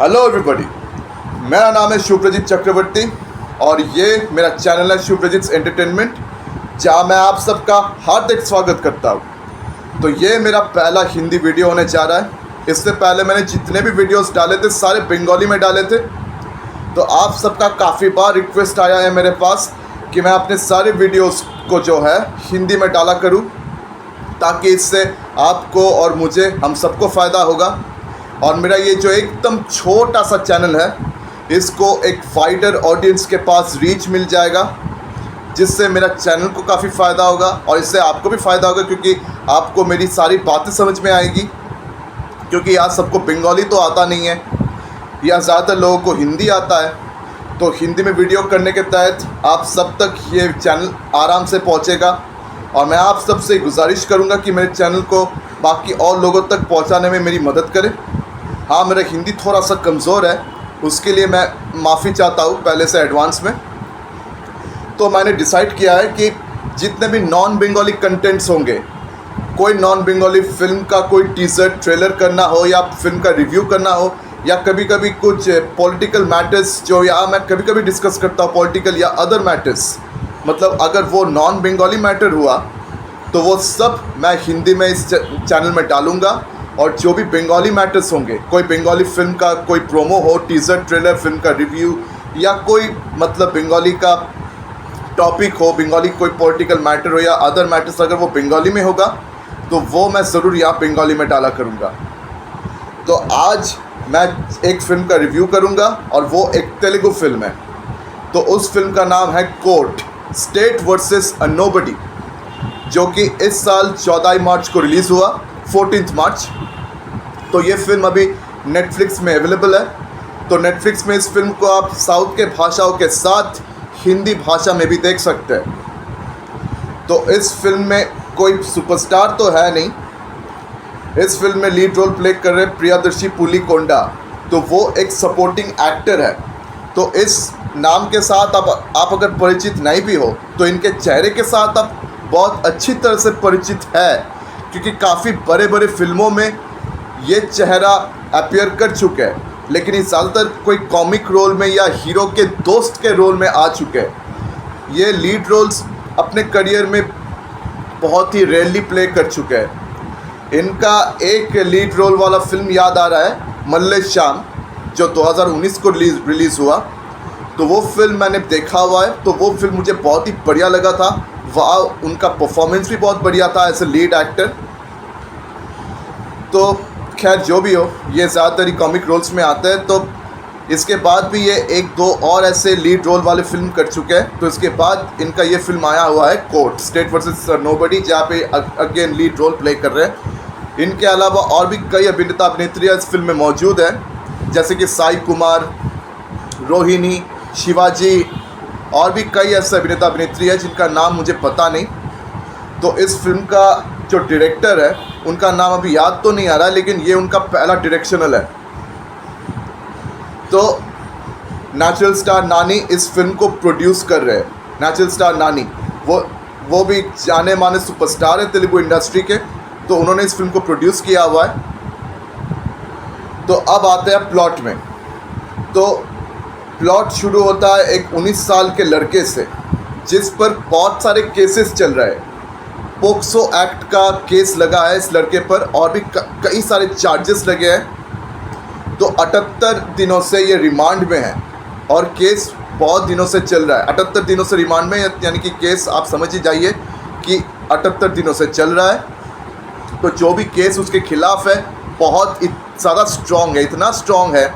Hello everybody, मेरा नाम है शुभ्रजीत चक्रवर्ती और ये मेरा चैनल है शुभ्रजीत एंटरटेनमेंट, जहाँ मैं आप सबका हार्दिक स्वागत करता हूँ। तो ये मेरा पहला हिंदी वीडियो होने जा रहा है। इससे पहले मैंने जितने भी वीडियोस डाले थे सारे बंगाली में डाले थे। तो आप सबका काफ़ी बार रिक्वेस्ट आया है मेरे पास कि मैं अपने सारे वीडियोस को जो है हिंदी में डाला करूँ, ताकि इससे आपको और मुझे हम सबको फ़ायदा होगा। और मेरा ये जो एकदम छोटा सा चैनल है, इसको एक वाइडर ऑडियंस के पास रीच मिल जाएगा, जिससे मेरा चैनल को काफ़ी फ़ायदा होगा और इससे आपको भी फ़ायदा होगा, क्योंकि आपको मेरी सारी बातें समझ में आएगी। क्योंकि यहाँ सबको बंगाली तो आता नहीं है, या ज़्यादातर लोगों को हिंदी आता है। तो हिंदी में वीडियो करने के तहत आप सब तक ये चैनल आराम से पहुँचेगा। और मैं आप सबसे गुजारिश करूँगा कि मेरे चैनल को बाकी और लोगों तक पहुँचाने में मेरी मदद करें। हाँ, मेरा हिंदी थोड़ा सा कमज़ोर है, उसके लिए मैं माफ़ी चाहता हूँ पहले से एडवांस में। तो मैंने डिसाइड किया है कि जितने भी नॉन बंगाली कंटेंट्स होंगे, कोई नॉन बंगाली फ़िल्म का कोई टीज़र ट्रेलर करना हो, या फिल्म का रिव्यू करना हो, या कभी कभी कुछ पॉलिटिकल मैटर्स जो या मैं कभी कभी डिस्कस करता हूँ, पॉलिटिकल या अदर मैटर्स, मतलब अगर वो नॉन बंगाली मैटर हुआ तो वो सब मैं हिंदी में इस चैनल में डालूँगा। और जो भी बंगाली मैटर्स होंगे, कोई बंगाली फ़िल्म का कोई प्रोमो हो, टीज़र ट्रेलर, फिल्म का रिव्यू, या कोई मतलब बंगाली का टॉपिक हो, बंगाली कोई पॉलिटिकल मैटर हो या अदर मैटर्स, अगर वो बंगाली में होगा तो वो मैं ज़रूर यहाँ बंगाली में डाला करूँगा। तो आज मैं एक फ़िल्म का रिव्यू करूँगा और वो एक तेलुगु फिल्म है। तो उस फिल्म का नाम है कोर्ट, स्टेट वर्सेस अ नोबडी, जो कि इस साल 14 मार्च को रिलीज़ हुआ, 14 मार्च। तो ये फिल्म अभी नेटफ्लिक्स में अवेलेबल है। तो नेटफ्लिक्स में इस फिल्म को आप साउथ के भाषाओं के साथ हिंदी भाषा में भी देख सकते हैं। तो इस फिल्म में कोई सुपरस्टार तो है नहीं। इस फिल्म में लीड रोल प्ले कर रहे प्रियदर्शी पुलिकोंडा, तो वो एक सपोर्टिंग एक्टर है। तो इस नाम के साथ आप अगर परिचित नहीं भी हो, तो इनके चेहरे के साथ आप बहुत अच्छी तरह से परिचित है, क्योंकि काफ़ी बड़े बड़े फिल्मों में ये चेहरा अपीयर कर चुके हैं। लेकिन ये ज़्यादातर कोई कॉमिक रोल में या हीरो के दोस्त के रोल में आ चुके हैं। ये लीड रोल्स अपने करियर में बहुत ही रेयरली प्ले कर चुके हैं। इनका एक लीड रोल वाला फिल्म याद आ रहा है, मल्लेश श्याम, जो 2019 को रिलीज़ हुआ। तो वो फिल्म मैंने देखा हुआ है। तो वो फिल्म मुझे बहुत ही बढ़िया लगा था। वाह, उनका परफॉर्मेंस भी बहुत बढ़िया था एज ए लीड एक्टर। तो खैर जो भी हो, ये ज़्यादातर ही कॉमिक रोल्स में आते हैं। तो इसके बाद भी ये एक दो और ऐसे लीड रोल वाले फिल्म कर चुके हैं। तो इसके बाद इनका ये फिल्म आया हुआ है कोर्ट, स्टेट वर्सेस नोबडी, जहाँ पे अगेन लीड रोल प्ले कर रहे हैं। इनके अलावा और भी कई अभिनेता अभिनेत्रियाँ इस फिल्म में मौजूद हैं, जैसे कि साई कुमार, रोहिणी, शिवाजी, और भी कई ऐसे अभिनेता अभिनेत्री है जिनका नाम मुझे पता नहीं। तो इस फिल्म का जो डायरेक्टर है, उनका नाम अभी याद तो नहीं आ रहा है, लेकिन ये उनका पहला डायरेक्शनल है। तो नेचुरल स्टार नानी इस फिल्म को प्रोड्यूस कर रहे हैं। नेचुरल स्टार नानी वो भी जाने माने सुपरस्टार है तेलुगु इंडस्ट्री के। तो उन्होंने इस फिल्म को प्रोड्यूस किया हुआ है। तो अब आते हैं प्लॉट में। तो प्लॉट शुरू होता है एक 19 साल के लड़के से, जिस पर बहुत सारे केसेस चल रहे हैं। पोक्सो एक्ट का केस लगा है इस लड़के पर, और भी कई सारे चार्जेस लगे हैं। तो 78 दिनों से ये रिमांड में है और केस बहुत दिनों से चल रहा है। 78 दिनों से रिमांड में, यानी कि केस आप समझ ही जाइए कि 78 दिनों से चल रहा है। तो जो भी केस उसके खिलाफ है बहुत ज़्यादा स्ट्रॉन्ग है, इतना स्ट्रॉन्ग है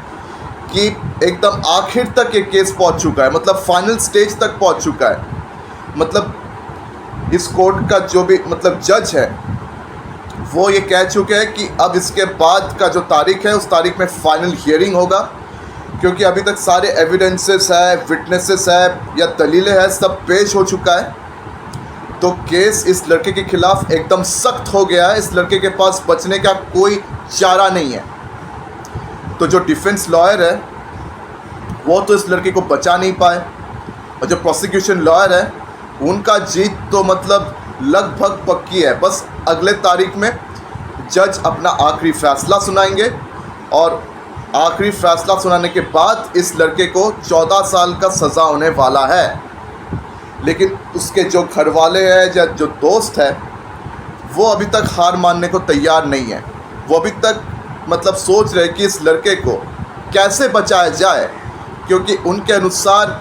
कि एकदम आखिर तक ये केस पहुंच चुका है, मतलब फाइनल स्टेज तक पहुंच चुका है। मतलब इस कोर्ट का जो भी मतलब जज है, वो ये कह चुके हैं कि अब इसके बाद का जो तारीख है, उस तारीख में फाइनल हियरिंग होगा, क्योंकि अभी तक सारे एविडेंसेस है, विटनेसेस है या दलीलें हैं, सब पेश हो चुका है। तो केस इस लड़के के खिलाफ एकदम सख्त हो गया है। इस लड़के के पास बचने का कोई चारा नहीं है। तो जो डिफेंस लॉयर है, वो तो इस लड़के को बचा नहीं पाए, और जो प्रोसिक्यूशन लॉयर है, उनका जीत तो मतलब लगभग पक्की है। बस अगले तारीख में जज अपना आखिरी फैसला सुनाएंगे और आखिरी फैसला सुनाने के बाद इस लड़के को 14 साल का सज़ा होने वाला है। लेकिन उसके जो घर वाले हैं या जो दोस्त है वो अभी तक हार मानने को तैयार नहीं है। वो अभी तक मतलब सोच रहे कि इस लड़के को कैसे बचाया जाए, क्योंकि उनके अनुसार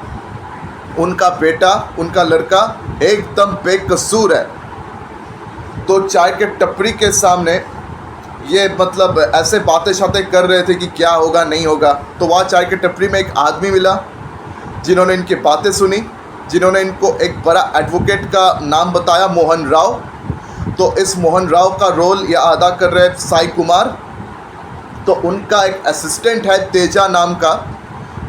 उनका बेटा, उनका लड़का एकदम बेकसूर है। तो चाय के टपरी के सामने ये मतलब ऐसे बातें शातें कर रहे थे कि क्या होगा नहीं होगा। तो वहाँ चाय के टपरी में एक आदमी मिला जिन्होंने इनकी बातें सुनी, जिन्होंने इनको एक बड़ा एडवोकेट का नाम बताया, मोहन राव। तो इस मोहन राव का रोल ये अदा कर रहे साई कुमार। तो उनका एक असिस्टेंट है तेजा नाम का,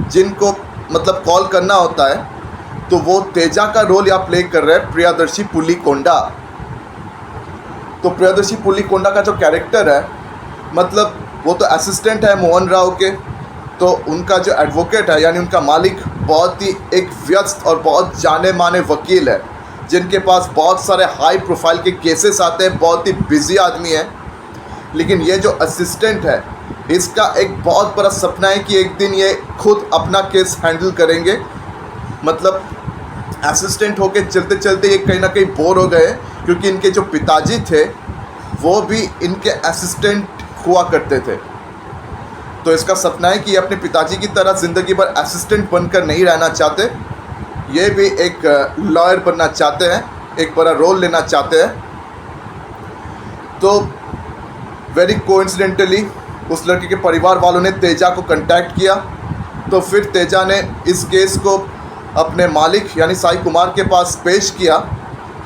जिनको मतलब कॉल करना होता है। तो वो तेजा का रोल यहाँ प्ले कर रहे हैं प्रियदर्शी पुलिकोंडा। तो प्रियदर्शी पुलिकोंडा का जो कैरेक्टर है, मतलब वो तो असिस्टेंट है मोहन राव के, तो उनका जो एडवोकेट है यानी उनका मालिक बहुत ही एक व्यस्त और बहुत जाने माने वकील है, जिनके पास बहुत सारे हाई प्रोफाइल के केसेस आते हैं, बहुत ही बिजी आदमी है। लेकिन ये जो असिस्टेंट है, इसका एक बहुत बड़ा सपना है कि एक दिन ये खुद अपना केस हैंडल करेंगे। मतलब असिस्टेंट होके चलते चलते ये कहीं ना कहीं बोर हो गए, क्योंकि इनके जो पिताजी थे वो भी इनके असिस्टेंट हुआ करते थे। तो इसका सपना है कि ये अपने पिताजी की तरह ज़िंदगी भर असिस्टेंट बनकर नहीं रहना चाहते, ये भी एक लॉयर बनना चाहते हैं, एक बड़ा रोल लेना चाहते हैं। तो वेरी कोइंसिडेंटली उस लड़के के परिवार वालों ने तेजा को कांटेक्ट किया। तो फिर तेजा ने इस केस को अपने मालिक यानी साई कुमार के पास पेश किया,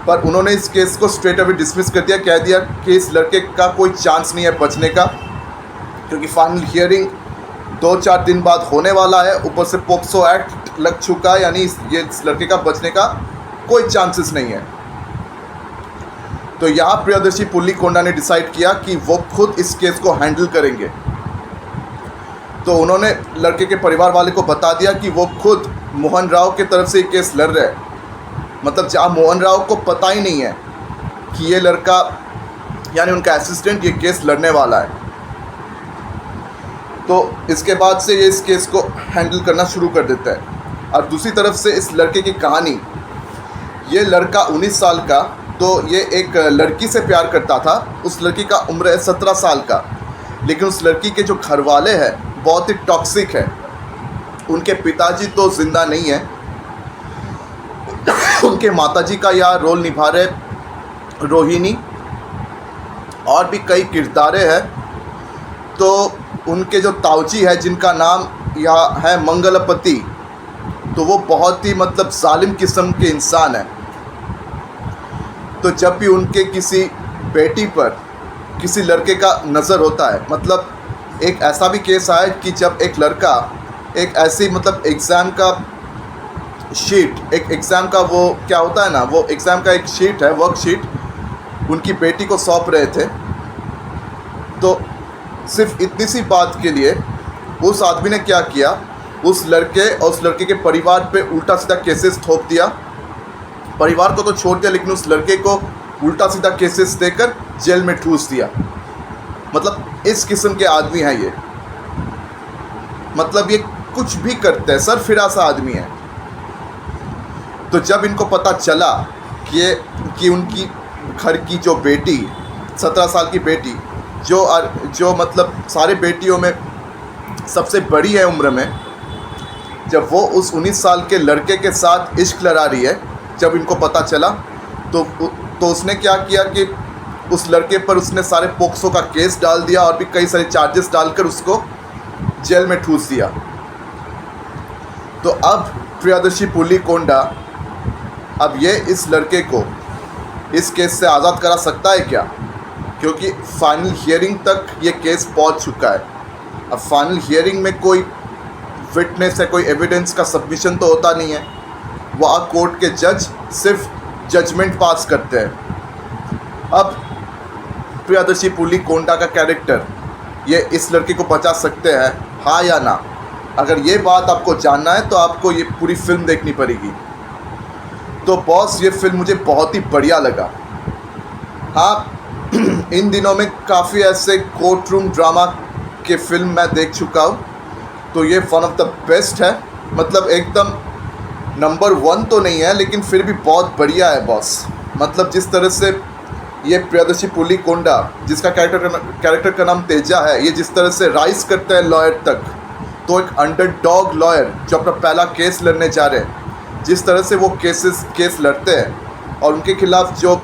पर उन्होंने इस केस को स्ट्रेट अवे डिसमिस कर दिया। कह दिया कि इस लड़के का कोई चांस नहीं है बचने का, क्योंकि फाइनल हियरिंग 2-4 दिन बाद होने वाला है। ऊपर से पोक्सो एक्ट लग चुका है, यानी इस लड़के का बचने का कोई चांसेस नहीं है। तो यहाँ प्रियदर्शी पुलिकोंडा ने डिसाइड किया कि वो खुद इस केस को हैंडल करेंगे। तो उन्होंने लड़के के परिवार वाले को बता दिया कि वो खुद मोहन राव के तरफ से ये केस लड़ रहे हैं। मतलब जहाँ मोहन राव को पता ही नहीं है कि ये लड़का यानी उनका असिस्टेंट ये केस लड़ने वाला है। तो इसके बाद से ये इस केस को हैंडल करना शुरू कर देता है। और दूसरी तरफ से इस लड़के की कहानी, ये लड़का 19 साल का, तो ये एक लड़की से प्यार करता था। उस लड़की का उम्र है 17 साल का, लेकिन उस लड़की के जो घर वाले हैं बहुत ही टॉक्सिक है। उनके पिताजी तो ज़िंदा नहीं है, उनके माताजी का यहाँ रोल निभा रहे रोहिणी, और भी कई किरदारें हैं। तो उनके जो ताऊजी है जिनका नाम यहाँ है मंगलपति, तो वो बहुत ही मतलब जालिम किस्म के इंसान है। तो जब भी उनके किसी बेटी पर किसी लड़के का नज़र होता है, मतलब एक ऐसा भी केस आया कि जब एक लड़का एक ऐसी मतलब एग्ज़ाम का शीट, एक एग्ज़ाम का वो क्या होता है ना, वो एग्ज़ाम का एक शीट है, वर्कशीट, उनकी बेटी को सौंप रहे थे। तो सिर्फ इतनी सी बात के लिए उस आदमी ने क्या किया, उस लड़के और उस लड़के के परिवार पे उल्टा सीधा केसेस थोप दिया। परिवार को तो छोड़ दिया, लेकिन उस लड़के को उल्टा सीधा केसेस देकर जेल में ठूस दिया। मतलब इस किस्म के आदमी है ये, मतलब ये कुछ भी करते हैं, सर फिरा सा आदमी है। तो जब इनको पता चला कि उनकी घर की जो बेटी 17 साल की बेटी जो मतलब सारे बेटियों में सबसे बड़ी है उम्र में, जब वो उस 19 साल के लड़के के साथ इश्क लड़ा रही है, जब इनको पता चला तो उसने क्या किया कि उस लड़के पर उसने सारे पोक्सो का केस डाल दिया और भी कई सारे चार्जेस डालकर उसको जेल में ठूस दिया। तो अब प्रियदर्शी पुलिकोंडा अब ये इस लड़के को इस केस से आज़ाद करा सकता है क्या, क्योंकि फाइनल हियरिंग तक ये केस पहुंच चुका है। अब फाइनल हियरिंग में कोई विटनेस है, कोई एविडेंस का सबमिशन तो होता नहीं है। वहाँ कोर्ट के जज सिर्फ जजमेंट पास करते हैं। अब प्रियदर्शी पुलिकोंडा का कैरेक्टर ये इस लड़के को बचा सकते हैं, हाँ या ना? अगर ये बात आपको जानना है तो आपको ये पूरी फिल्म देखनी पड़ेगी। तो बॉस, ये फिल्म मुझे बहुत ही बढ़िया लगा। हाँ, इन दिनों में काफ़ी ऐसे कोर्ट रूम ड्रामा की फ़िल्म मैं देख चुका हूँ, तो ये वन ऑफ द बेस्ट है। मतलब एकदम नंबर 1 तो नहीं है, लेकिन फिर भी बहुत बढ़िया है बॉस। मतलब जिस तरह से ये प्रियदर्शी पुलिकोंडा, जिसका कैरेक्टर का नाम तेजा है, ये जिस तरह से राइज करता है लॉयर तक, तो एक अंडरडॉग लॉयर जो अपना पहला केस लड़ने जा रहे हैं, जिस तरह से वो केस लड़ते हैं और उनके खिलाफ जो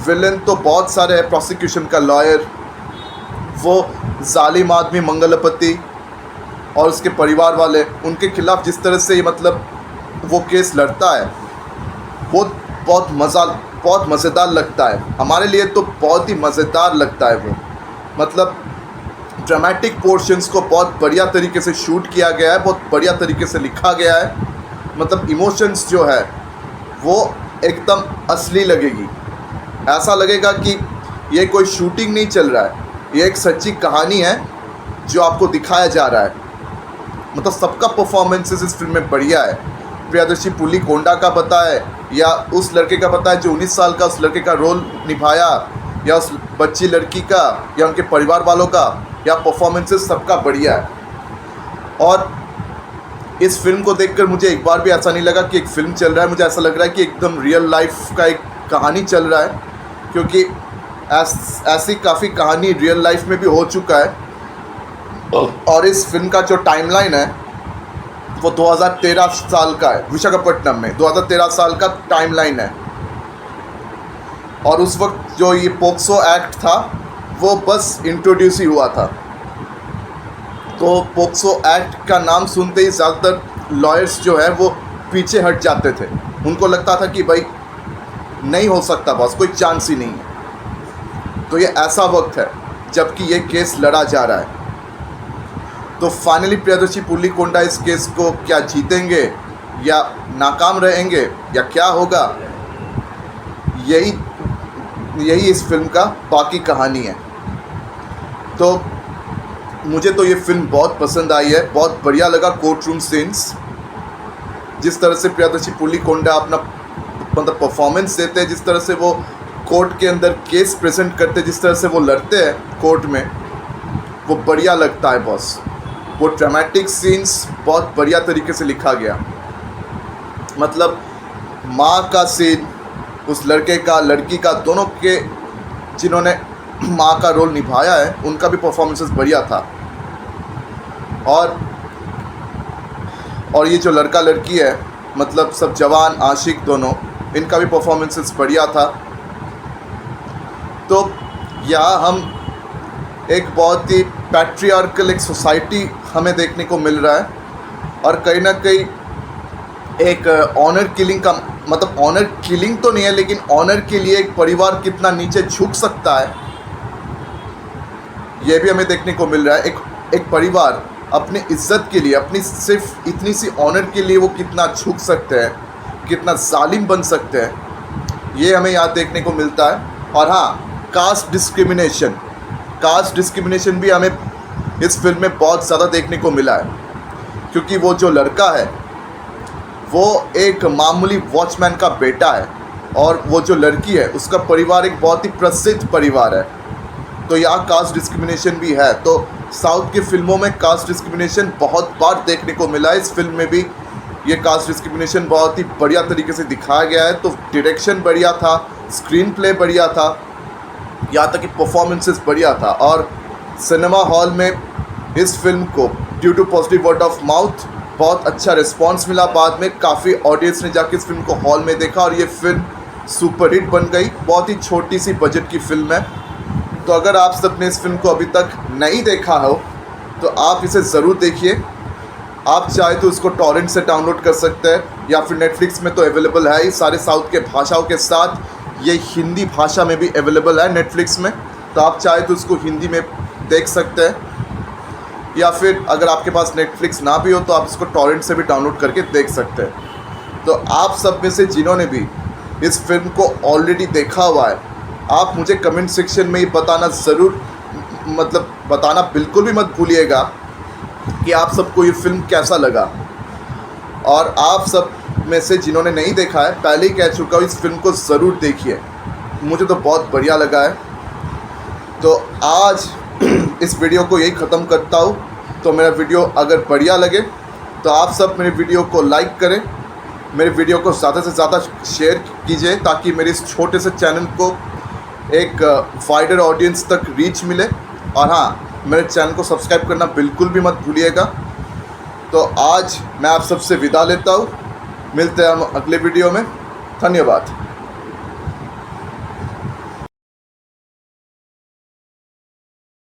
विलन तो बहुत सारे हैं, प्रोसिक्यूशन का लॉयर, वो जालिम आदमी मंगलपति और उसके परिवार वाले, उनके खिलाफ जिस तरह से ये मतलब वो केस लड़ता है, वो बहुत मज़ेदार लगता है। हमारे लिए तो बहुत ही मज़ेदार लगता है वो। मतलब ड्रामेटिक पोर्शंस को बहुत बढ़िया तरीके से शूट किया गया है, बहुत बढ़िया तरीके से लिखा गया है। मतलब इमोशंस जो है वो एकदम असली लगेगी। ऐसा लगेगा कि ये कोई शूटिंग नहीं चल रहा है, ये एक सच्ची कहानी है जो आपको दिखाया जा रहा है। मतलब सबका परफॉर्मेंसेस इस फिल्म में बढ़िया है। प्रियदर्शी पुलिकोंडा का बताए या उस लड़के का बताए जो 19 साल का उस लड़के का रोल निभाया, या उस बच्ची लड़की का, या उनके परिवार वालों का, या परफॉर्मेंसेस सबका बढ़िया है। और इस फिल्म को देखकर मुझे एक बार भी ऐसा नहीं लगा कि एक फ़िल्म चल रहा है। मुझे ऐसा लग रहा है कि एकदम रियल लाइफ का एक कहानी चल रहा है, क्योंकि ऐसी काफ़ी कहानी रियल लाइफ में भी हो चुका है। और इस फिल्म का जो टाइमलाइन है वो 2013 साल का है, विशाखापट्टनम में 2013 साल का टाइमलाइन है। और उस वक्त जो ये पोक्सो एक्ट था वो बस इंट्रोड्यूस ही हुआ था। तो पोक्सो एक्ट का नाम सुनते ही ज़्यादातर लॉयर्स जो है वो पीछे हट जाते थे। उनको लगता था कि भाई नहीं हो सकता बॉस, कोई चांस ही नहीं है। तो ये ऐसा वक्त है जबकि ये केस लड़ा जा रहा है। तो फाइनली प्रियदर्शी पुलिकोंडा इस केस को क्या जीतेंगे या नाकाम रहेंगे या क्या होगा, यही इस फिल्म का बाकी कहानी है। तो मुझे तो ये फिल्म बहुत पसंद आई है, बहुत बढ़िया लगा। कोर्ट रूम सीन्स, जिस तरह से प्रियदर्शी पुलिकोंडा अपना मतलब परफॉर्मेंस देते हैं, जिस तरह से वो कोर्ट के अंदर केस प्रेजेंट करते हैं, जिस तरह से वो लड़ते हैं कोर्ट में, वो बढ़िया लगता है बॉस। वो ड्रामेटिक सीन्स बहुत बढ़िया तरीके से लिखा गया। मतलब माँ का सीन, उस लड़के का लड़की का, दोनों के जिन्होंने माँ का रोल निभाया है उनका भी परफॉर्मेंसेस बढ़िया था। और ये जो लड़का लड़की है, मतलब सब जवान आशिक दोनों, इनका भी परफॉर्मेंसेस बढ़िया था। तो यहाँ हम एक बहुत ही पैट्रियार्कल एक सोसाइटी हमें देखने को मिल रहा है। और कहीं ना कहीं एक ऑनर किलिंग का, मतलब ऑनर किलिंग तो नहीं है, लेकिन ऑनर के लिए एक परिवार कितना नीचे झुक सकता है ये भी हमें देखने को मिल रहा है। एक परिवार अपनी इज्जत के लिए, अपनी सिर्फ इतनी सी ऑनर के लिए वो कितना झुक सकते हैं, कितना जालिम बन सकते हैं, ये हमें यहाँ देखने को मिलता है। और हाँ, कास्ट डिस्क्रिमिनेशन भी हमें इस फिल्म में बहुत ज़्यादा देखने को मिला है। क्योंकि वो जो लड़का है वो एक मामूली वॉचमैन का बेटा है, और वो जो लड़की है उसका परिवार एक बहुत ही प्रसिद्ध परिवार है। तो यहाँ कास्ट डिस्क्रिमिनेशन भी है। तो साउथ की फिल्मों में कास्ट डिस्क्रिमिनेशन बहुत बार देखने को मिला है। इस फिल्म में भी ये कास्ट डिस्क्रिमिनेशन बहुत ही बढ़िया तरीके से दिखाया गया है। तो डायरेक्शन बढ़िया था, स्क्रीन प्ले बढ़िया था, यहाँ तक कि परफॉर्मेंसेस बढ़िया था। और सिनेमा हॉल में इस फिल्म को due to positive word of mouth बहुत अच्छा रिस्पांस मिला। बाद में काफ़ी ऑडियंस ने जाके इस फिल्म को हॉल में देखा और ये फिल्म सुपरहिट बन गई। बहुत ही छोटी सी बजट की फिल्म है। तो अगर आप सबने इस फिल्म को अभी तक नहीं देखा हो तो आप इसे ज़रूर देखिए। आप चाहे तो इसको टॉरेंट से डाउनलोड कर सकते हैं, या फिर नेटफ्लिक्स में तो अवेलेबल है ही सारे साउथ के भाषाओं के साथ। ये हिंदी भाषा में भी अवेलेबल है नेटफ्लिक्स में, तो आप चाहे तो इसको हिंदी में देख सकते हैं। या फिर अगर आपके पास नेटफ्लिक्स ना भी हो तो आप इसको टॉरेंट से भी डाउनलोड करके देख सकते हैं। तो आप सब में से जिन्होंने भी इस फिल्म को ऑलरेडी देखा हुआ है, आप मुझे कमेंट सेक्शन में ही बताना ज़रूर, मतलब बताना बिल्कुल भी मत भूलिएगा कि आप सबको ये फिल्म कैसा लगा। और आप सब में से जिन्होंने नहीं देखा है, पहले ही कह चुका हूँ, इस फिल्म को ज़रूर देखिए। मुझे तो बहुत बढ़िया लगा है। तो आज इस वीडियो को यही ख़त्म करता हूँ। तो मेरा वीडियो अगर बढ़िया लगे तो आप सब मेरे वीडियो को लाइक करें, मेरे वीडियो को ज़्यादा से ज़्यादा शेयर कीजिए ताकि मेरे इस छोटे से चैनल को एक वाइडर ऑडियंस तक रीच मिले। और हाँ, मेरे चैनल को सब्सक्राइब करना बिल्कुल भी मत भूलिएगा। तो आज मैं आप सबसे विदा लेता हूँ, मिलते हैं हम अगले वीडियो में। धन्यवाद।